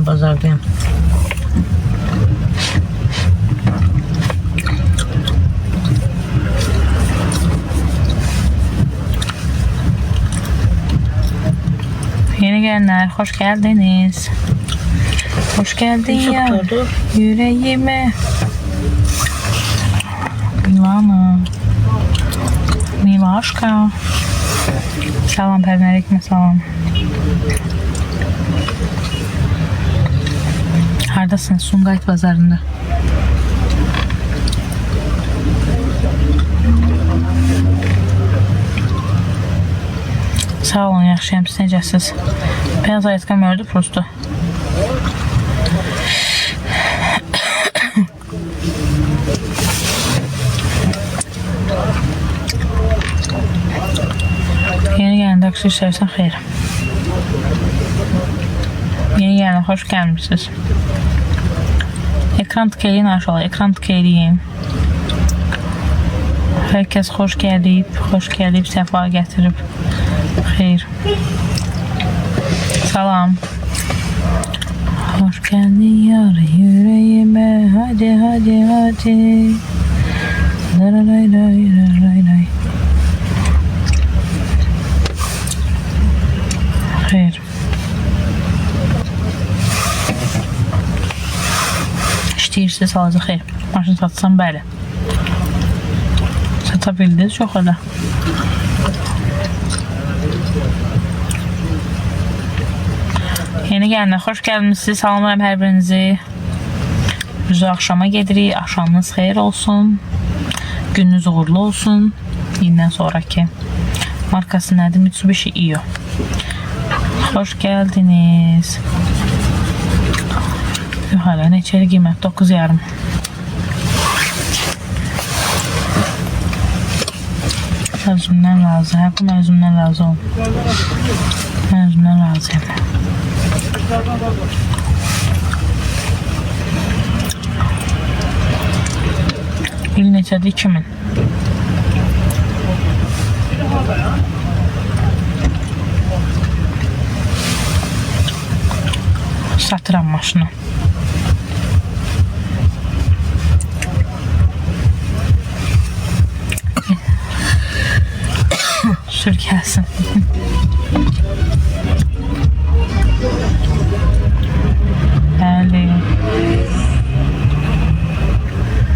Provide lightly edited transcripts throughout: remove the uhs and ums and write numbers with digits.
bazardayım. Yeni gelenler hoş geldiniz. Hoş geldin ya yüreğime. Milana. Milaşka. Salam Pərvin, salam. Hardasınız? Sumqayıt bazarında. Sağ olun, yaxşıyam, siz necəsiz? Beyaz ayatkam ördü prosto. Yeni gələn taksi istəyirsən, xeyr. Yeni gələn, xoş gəlmişsiniz. Ekran tıkayın aşağı, ekran tıkayın. Herkes xoş gəlib, səfa gətirib. Xeyr. Salam. Hoş geldin yar yüreğime, hadi hadi hadi. Lay lay lay lay lay. Xeyr. İşləyirsiniz halacaq, xeyr. Maşın satsam, bəli. Sata bildiniz, çox elə. Yeni gələnlər, xoş gəlmişsiniz. Salamlarım hər birinizi. Güzel axşama gedirik. Axşamınız xeyir olsun. Gününüz uğurlu olsun. İndən sonraki. Markası nədir? Mitsubishi Io. Xoş gəldiniz. Hala neçəli qiymət? 9,5. Özümdən razı. Hə, bu özümdən razı olun. Mən özümdən razıyım. İl neçədir? 2000. Satıram maşını. Sür gəlsin. Bəli.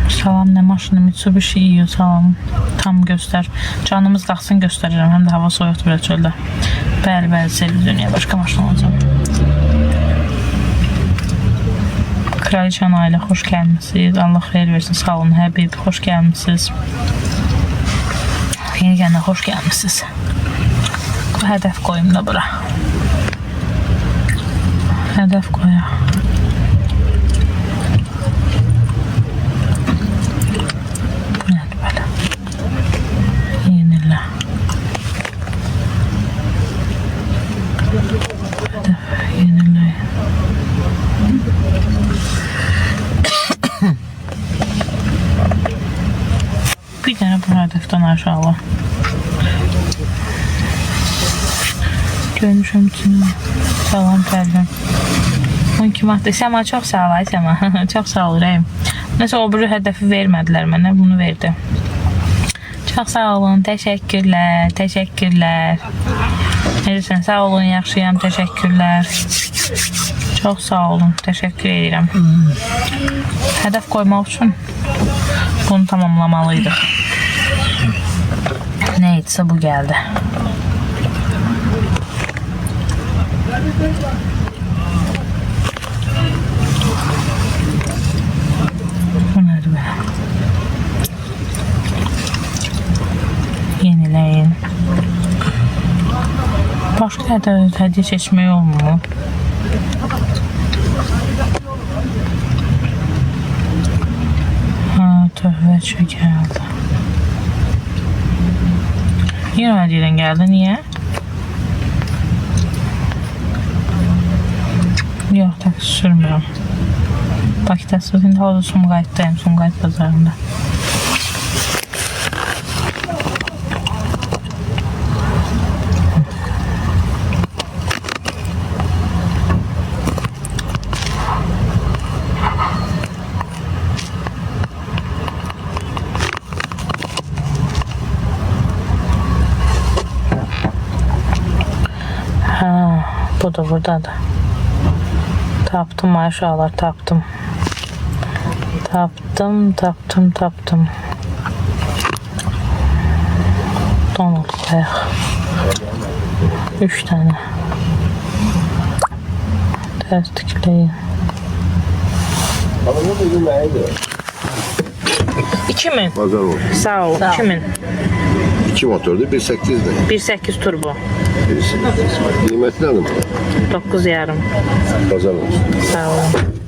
Salam, nə maşını? Mitsubishi Io, salam. Tam göstər. Canımız qalxsın göstərirəm. Həm də hava soyuqdur belə çöldə. Bəli, bəli, sevgili dünya. Başqa maşın olacaq. Kraliçan ailə, xoş gəlmişsiniz. Allah xeyir versin. Sağ olun, Həbib. Xoş gəlmişsiniz. Yeni gələnlər, xoş gəlmişsiniz. Hədəf qoyum da bura. Hədəf qoyaq. Bu nədir belə? Yenilə. Hədəf yenilə. Bir dənə bu hədəfdən aşağı. Görmüşəm üçün. Salam Pərvin. 12 manat desəm, çox sağ ol Aysəmə. Çox sağ ol ürəyim. Nəsə o bir hədəfi vermədilər mənə, bunu verdi. Çox sağ olun, təşəkkürlər, təşəkkürlər. Necəsən, sağ olun, yaxşıyam, təşəkkürlər. Çox sağ olun, təşəkkür edirəm. Hədəf qoymaq üçün bunu tamamlamalıydıq. Nə etsə bu gəldi. Bu nədir belə? Yeniləyin. Başqa hədiyyə seçmək olmur. Tövbə gəldi. Yenə hədiyyə gəldi, niyə? Yox, taksi sürmürəm. Bakı təsvir, indi orada Sumqayıtdayım, Sumqayıt bazarında. Bu da buradadır. Tapdım maşallah, tapdım. Tapdım. Donald koyaq. 3 tane. Təsdiqləyin. 2000. Pazar olsun. Sağ ol. 2000. 2 motorlu 1.8'de. 1.8 turbo. Birisi. Kıymetli hanım. 9 yarım. Pazar olsun. Sağ olun.